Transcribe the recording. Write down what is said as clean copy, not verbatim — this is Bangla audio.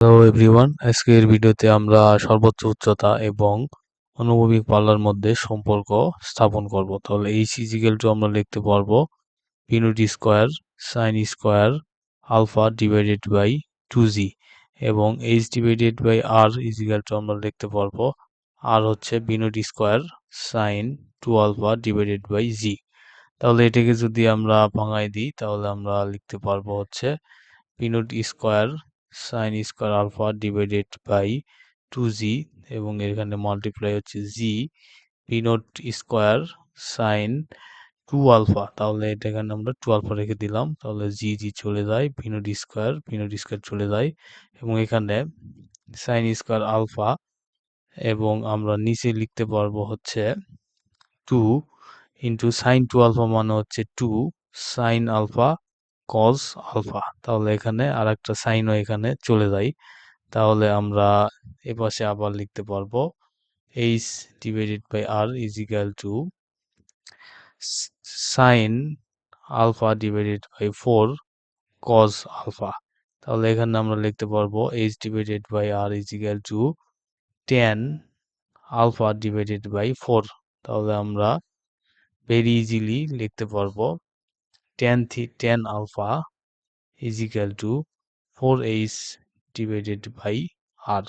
হ্যালো এভরিওয়ান, আজকের ভিডিওতে আমরা সর্বোচ্চ উচ্চতা এবং অনুভূমিক পাল্লার মধ্যে সম্পর্ক স্থাপন করব। তাহলে এইচ ইজিক্যাল টু আমরা লিখতে পারবো পিনট square sine square alpha divided by 2g এবং H divided by R equal to আমরা লিখতে পারবো আর হচ্ছে বিনট square sine 2 alpha divided by g. তাহলে এটাকে যদি আমরা ভাঙাই দিই তাহলে আমরা লিখতে পারবো হচ্ছে পিনট square sine square alpha divided by 2g এবং এখানে মাল্টিপ্লাই হচ্ছে জি পিনট স্কোয়ার সাইন 2 আলফা। তাহলে এটা এখানে আমরা 2 আলফা রেখে দিলাম, তাহলে জি জি চলে যায়, পিনট স্কোয়ার চলে যায় এবং এখানে সাইন স্কোয়ার আলফা এবং আমরা নিচে লিখতে পারবো হচ্ছে 2 ইন্টু সাইন 2 আলফা মানে হচ্ছে 2 সাইন আলফা কজ আলফা। তাহলে এখানে আর একটা সাইনও এখানে চলে যায়, তাহলে আমরা এপাশে আবার লিখতে পারবো H divided by R is equal to sine alpha divided by 4 cos alpha. তাহলে এখানে আমরা লিখতে পারবো H divided by R is equal to 10 alpha divided by 4। তাহলে আমরা ভেরি ইজিলি লিখতে পারবো 10 alpha is equal to 4h divided by r।